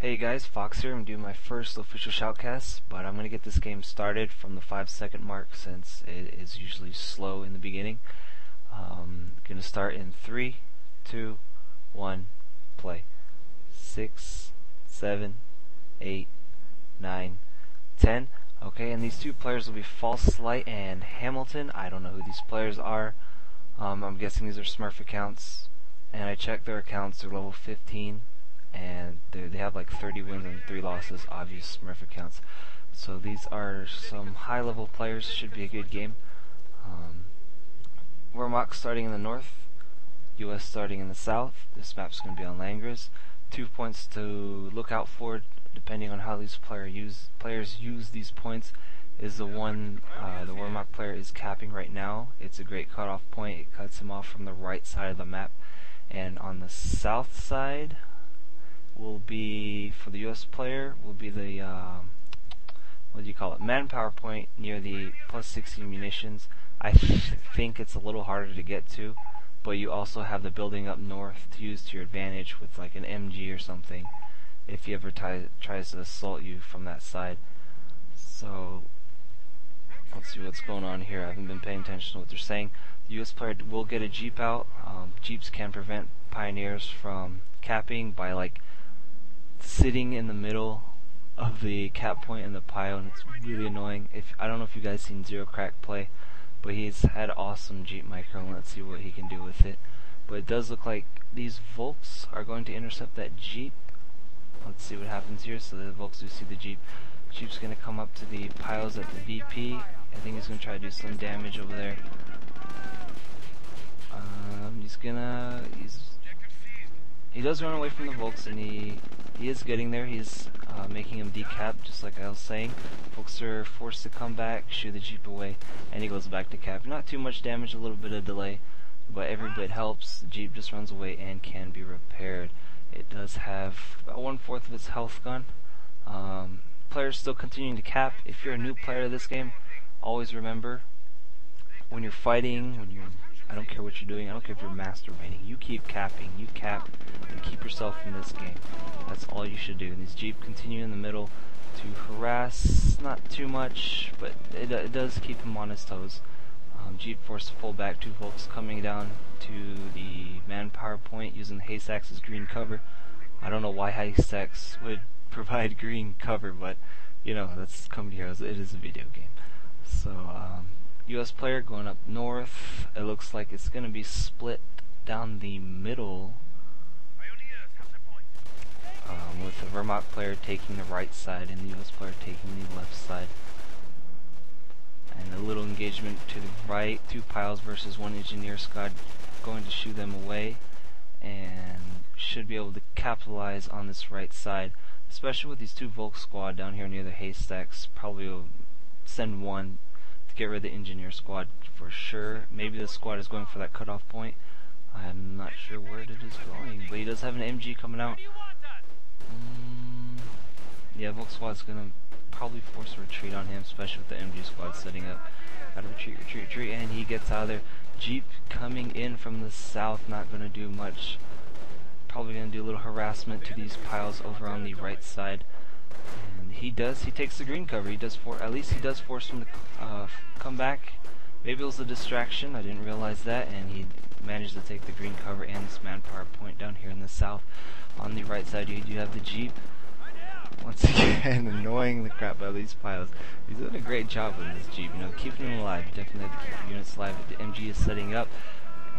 Hey guys, Fox here. I'm doing my first official shoutcast, but I'm going to get this game started from the 5-second mark since it is usually slow in the beginning. Going to start in 3, 2, 1, play. 6, 7, 8, 9, 10. Okay, and these two players will be falselight and Hamilton. I don't know who these players are. I'm guessing these are smurf accounts, and I checked their accounts. They're level 15. And they have like 30 wins and 3 losses, obvious smurf accounts. So these are some high level players, should be a good game. Wher starting in the north, US starting in the south. This map's going to be on Langres. 2 points to look out for depending on how these players use these points is the one the Wher player is capping right now. It's a great cutoff point. It cuts him off from the right side of the map. And on the south side will be, for the US player, will be the what do you call it, manpower point near the plus 60 munitions. I think it's a little harder to get to, but you also have the building up north to use to your advantage with like an MG or something if he ever tries to assault you from that side. So let's see what's going on here. I haven't been paying attention to what they're saying. The US player will get a Jeep out. Jeeps can prevent Pioneers from capping by like sitting in the middle of the cap point in the pile, and it's really annoying. I don't know if you guys seen Zero Crack play, but he's had awesome Jeep micro. Let's see what he can do with it. But it does look like these Volks are going to intercept that Jeep. Let's see what happens here. So the Volks do see the Jeep. Jeep's going to come up to the piles at the VP. I think he's going to try to do some damage over there. He does run away from the Volks, and he is getting there. He's making him decap, just like I was saying. Volks are forced to come back, shoo the Jeep away, and he goes back to cap. Not too much damage, a little bit of delay, but every bit helps. The Jeep just runs away and can be repaired. It does have about 1/4 of its health gone. Players still continuing to cap. If you're a new player to this game, always remember, when you're fighting, I don't care what you're doing, I don't care if you're masturbating, you keep capping, you cap and keep yourself in this game. That's all you should do. And these Jeep continue in the middle to harass, not too much, but it does keep him on his toes. Jeep forced to pull back, 2 Volks coming down to the manpower point using the haystacks as green cover. I don't know why haystacks would provide green cover, but you know, that's Company Heroes, it is a video game. So US player going up north. It looks like it's going to be split down the middle, with the Wher player taking the right side and the US player taking the left side. And a little engagement to the right, 2 piles versus 1 engineer squad, going to shoo them away, and should be able to capitalize on this right side, especially with these 2 Volk squad down here near the haystacks. Probably will send one to get rid of the engineer squad for sure. Maybe the squad is going for that cutoff point. I'm not sure where it is going, but he does have an MG coming out. Yeah, Volk squad's gonna probably force a retreat on him, especially with the MG squad setting up. Gotta retreat, and he gets out of there. Jeep coming in from the south, not gonna do much. Probably gonna do a little harassment to these piles over on the right side. He takes the green cover. At least he does force him to come back. Maybe it was a distraction, I didn't realize that, and he managed to take the green cover and this manpower point down here in the south. On the right side, you do have the Jeep. Once again, annoying the crap out of these piles. He's doing a great job with this Jeep, keeping him alive. Definitely have to keep the units alive. The MG is setting up,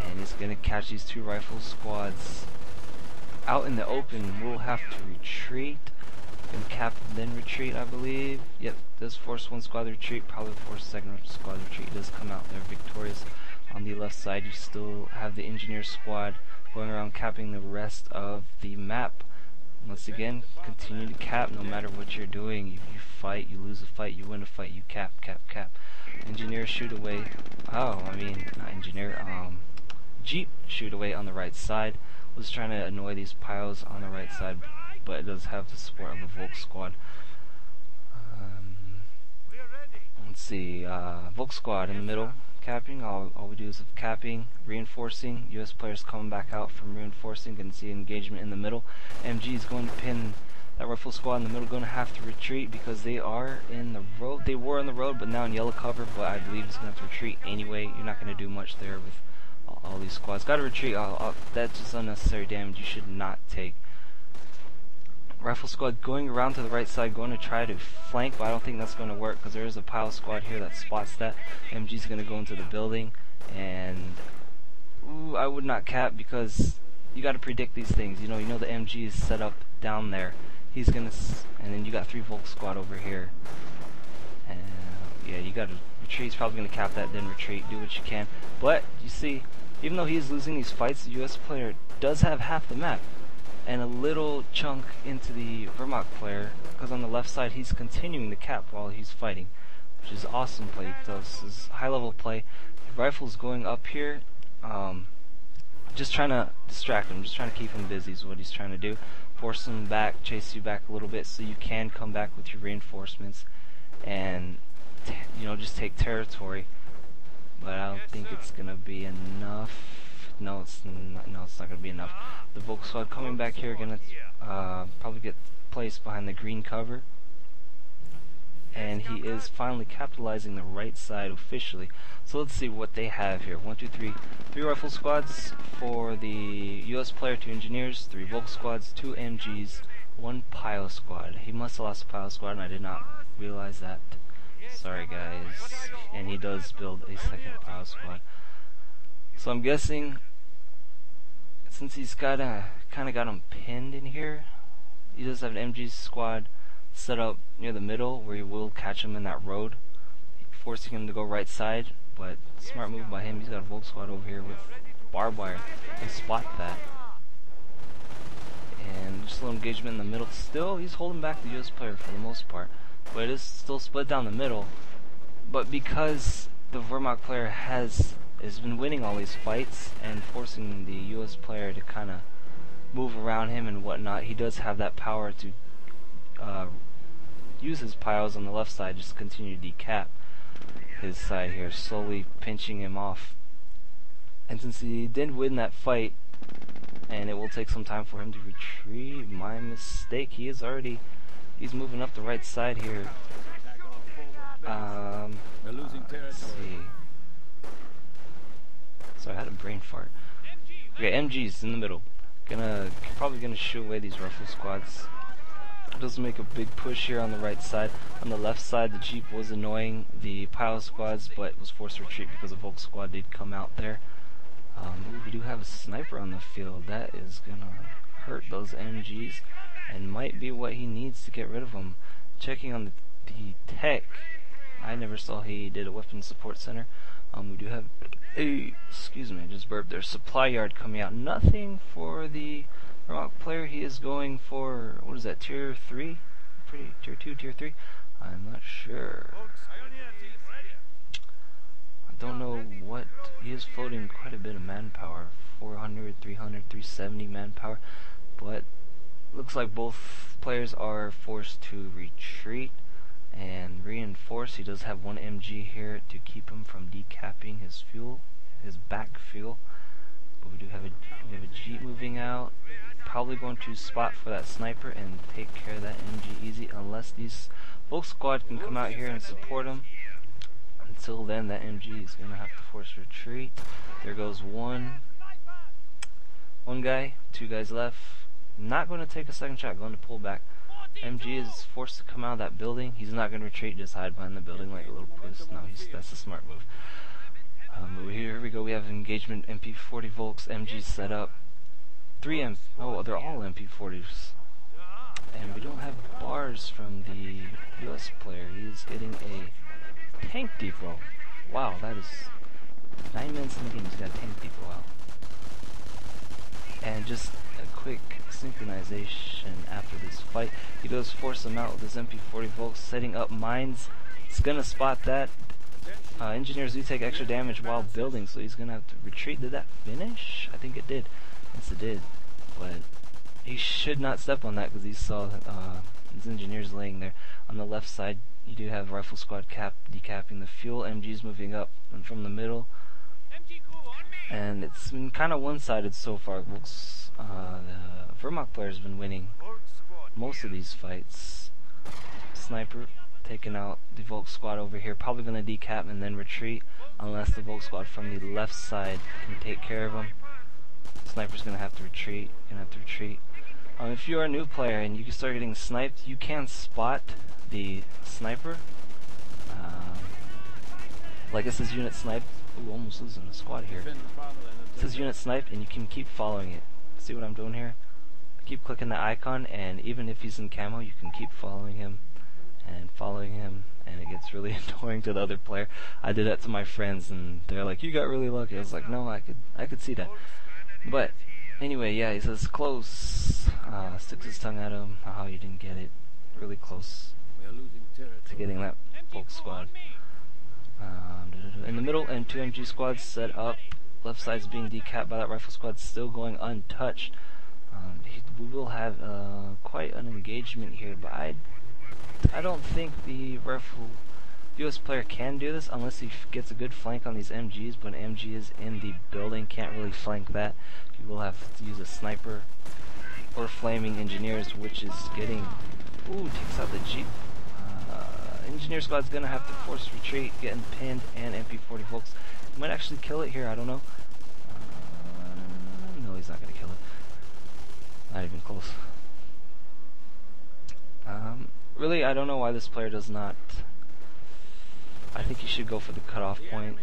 and he's going to catch these 2 rifle squads out in the open. We'll have to retreat. And cap, then retreat, I believe. Yep, does force 1 squad retreat, probably force 2nd squad retreat. Does come out there victorious. On the left side, you still have the engineer squad going around capping the rest of the map. Once again, continue to cap no matter what you're doing. You fight, you lose a fight, you win a fight, you cap. Engineer shoot away. Not engineer. Jeep shoot away on the right side. Was trying to annoy these piles on the right side, but it does have the support of the Volk squad. Let's see, Volk squad in the middle, capping. All we do is capping, reinforcing. US players coming back out from reinforcing. Can see engagement in the middle. MG is going to pin That rifle squad in the middle gonna have to retreat because they are in the road. They were in the road, but now in yellow cover. But I believe it's gonna have to retreat anyway. You're not gonna do much there with all these squads. Gotta retreat. That's just unnecessary damage. You should not take. Rifle squad going around to the right side, going to try to flank, but I don't think that's going to work because there is a pile squad here that spots that. MG's going to go into the building, and I would not cap because you got to predict these things. You know the MG is set up down there. He's gonna, and then you got 3 Volk squad over here, and yeah, you got to retreat. He's probably going to cap that, then retreat. Do what you can, but you see, even though he's losing these fights, the US player does have half the map and a little chunk into the Wehrmacht player, because on the left side he's continuing the cap while he's fighting, which is awesome play. This is high level play. Rifle's going up here, just trying to distract him, just trying to keep him busy is what he's trying to do. Force him back, chase you back a little bit so you can come back with your reinforcements and just take territory. But I don't think it's gonna be enough. No, it's not gonna be enough. The Volk squad coming back here are gonna probably get placed behind the green cover, and he is finally capitalizing the right side officially. So let's see what they have here. 1, 2, 3. 3 rifle squads for the US player, 2 engineers, 3 Volk squads, 2 MGs, 1 pile squad. He must have lost a pile squad, and I did not realize that. Sorry guys. And he does build a second pile squad. So I'm guessing, since he's kind of got him pinned in here, he does have an MG squad set up near the middle where he will catch him in that road, forcing him to go right side. But smart move by him. He's got a Volk squad over here with barbed wire. They spot that, and just a little engagement in the middle. Still, he's holding back the US player for the most part, but it is still split down the middle. But because the Wehrmacht player has been winning all these fights and forcing the US player to kind of move around him and whatnot, he does have that power to use his piles on the left side, just continue to decap his side here, slowly pinching him off. And since he did win that fight, and it will take some time for him to retreat, my mistake, he's moving up the right side here. Let's see. Sorry, I had a brain fart. Okay, MG's in the middle. Probably gonna shoo away these rifle squads. Does make a big push here on the right side. On the left side, the Jeep was annoying the pile squads, but was forced to retreat because the Volk squad did come out there. We do have a sniper on the field. That is gonna hurt those MGs, and might be what he needs to get rid of them. Checking on the tech, I never saw he did a weapons support center. We do have a, excuse me, I just burped there, supply yard coming out. Nothing for the Wehrmacht player. He is going for, what is that, tier 3? Tier 2, tier 3? I'm not sure. I don't know what, he is floating quite a bit of manpower. 400, 300, 370 manpower. But looks like both players are forced to retreat and reinforce. He does have 1 MG here to keep him from decapping his fuel, his back fuel. But we have a Jeep moving out, probably going to spot for that sniper and take care of that MG easy, unless these Volk squad can come out here and support him. Until then, that MG is gonna have to force retreat. There goes one guy, 2 guys left. Not going to take a second shot, going to pull back. MG is forced to come out of that building. He's not going to retreat, just hide behind the building like a little puss. No, that's a smart move. Here we go. We have engagement. MP40 Volks. MG set up. 3 Oh, they're all MP40s. And we don't have bars from the US player. He's getting a tank depot. Wow, that is 9 minutes in the game. He's got a tank depot out. And just a quick synchronization after this fight. He does force him out with his MP40 Volks, setting up mines. It's gonna spot that. Engineers do take extra damage while building, so he's gonna have to retreat. Did that finish? I think it did. Yes, it did. But he should not step on that because he saw his engineers laying there. On the left side, you do have rifle squad decapping the fuel. MG's moving up and from the middle. And it's been kind of one-sided so far. The Wehrmacht player's been winning most of these fights. Sniper taking out the Volk squad over here, probably going to decap and then retreat unless the Volk squad from the left side can take care of him. Sniper's going to have to retreat, if you're a new player and you can start getting sniped, you can spot the sniper. Like it says unit sniped. Ooh, almost losing the squad here. It says unit sniped and you can keep following it. See what I'm doing here? I keep clicking the icon, and even if he's in camo, you can keep following him and it gets really annoying to the other player. I did that to my friends and they're like, you got really lucky. I was like, no, I could see that. But anyway, yeah, he says close. Sticks his tongue at him. Haha, you didn't get it. Really close to getting that Volk squad. In the middle, and 2 MG squads set up. Left side's being decapped by that rifle squad, still going untouched. We will have quite an engagement here, but I don't think the rifle US player can do this unless he gets a good flank on these MGs, but an MG is in the building, can't really flank that. You will have to use a sniper or flaming engineers, which is getting... Ooh, takes out the Jeep. Engineer squad's gonna have to force retreat, getting pinned, and MP40 Volks. He might actually kill it here, I don't know. No, he's not gonna kill it. Not even close. Really, I don't know why this player does not... I think he should go for the cutoff point.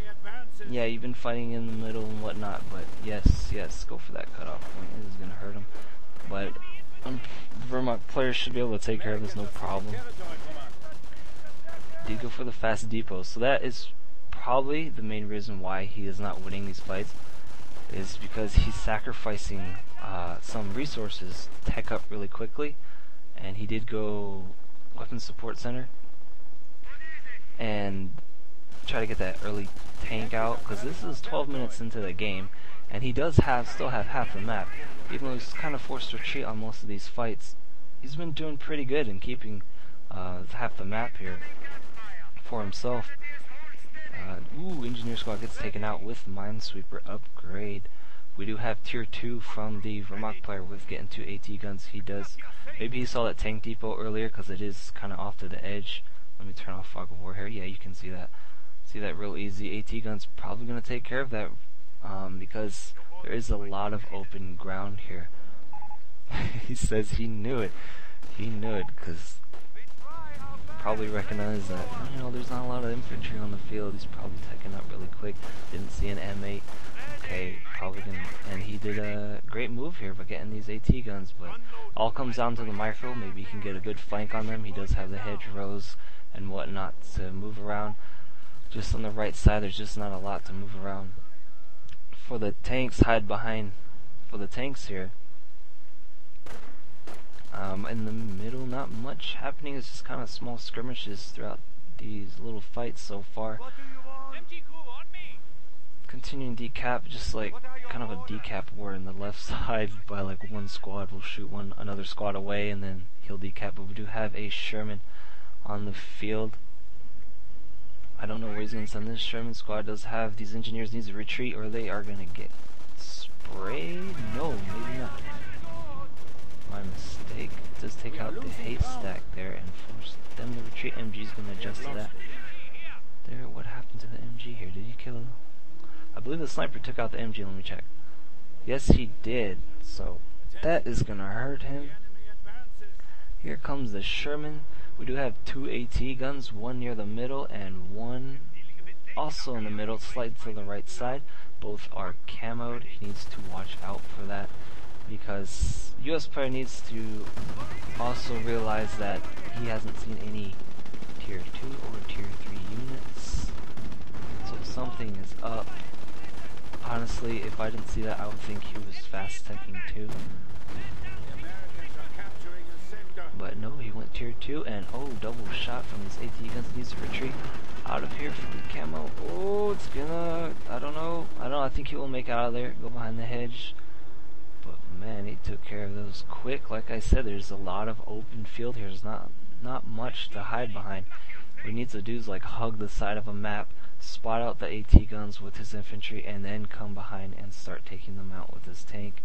Yeah, you've been fighting in the middle and whatnot, but yes, go for that cutoff point. It is gonna hurt him. But Vermont players should be able to take care of this, no problem. Did go for the fast depot, so that is probably the main reason why he is not winning these fights, is because he's sacrificing some resources to tech up really quickly, and he did go weapons support center and try to get that early tank out, because this is 12 minutes into the game and he does still have half the map. Even though he's kind of forced to retreat on most of these fights, he's been doing pretty good in keeping half the map here for himself. Ooh, engineer squad gets taken out with minesweeper upgrade. We do have tier 2 from the Vermont player with getting 2 AT guns. He does. Maybe he saw that tank depot earlier because it is kind of off to the edge. Let me turn off fog of war here. Yeah, you can see that. See that real easy. AT gun's probably going to take care of that because there is a lot of open ground here. He says he knew it. He knew it because probably recognized that, you know, there's not a lot of infantry on the field. He's probably teching up really quick. Didn't see an M8. Okay, probably gonna, and he did a great move here by getting these AT guns, but all comes down to the micro. Maybe he can get a good flank on them. He does have the hedgerows and whatnot to move around. Just on the right side, there's just not a lot to move around. For the tanks, hide behind. For the tanks here, in the middle, not much happening. It's just kind of small skirmishes throughout these little fights so far. Continuing decap, just like kind of a decap war in the left side by like one squad will shoot another squad away and then he'll decap. But we do have a Sherman on the field. I don't know where he's going to send this. Sherman squad does have these engineers, needs to retreat or they are going to get sprayed. No, maybe not. My mistake. It does take out the haystack there and force them to retreat. MG's going to adjust to that. There, what happened to the MG here? Did he kill him? I believe the sniper took out the MG. Let me check. Yes, he did. So that is going to hurt him. Here comes the Sherman. We do have 2 AT guns, one near the middle and one also in the middle, slightly to the right side. Both are camoed. He needs to watch out for that because US player needs to also realize that he hasn't seen any tier 2 or tier 3 units. So something is up. Honestly, if I didn't see that, I would think he was fast teching too. But no, he went tier 2 and oh, double shot from his AT guns. Needs to retreat out of here from the camo. Oh, it's gonna, I don't know, I think he will make it out of there, go behind the hedge. But man, he took care of those quick. Like I said, there's a lot of open field here. There's not much to hide behind. What he needs to do is like hug the side of a map, spot out the AT guns with his infantry, and then come behind and start taking them out with his tank.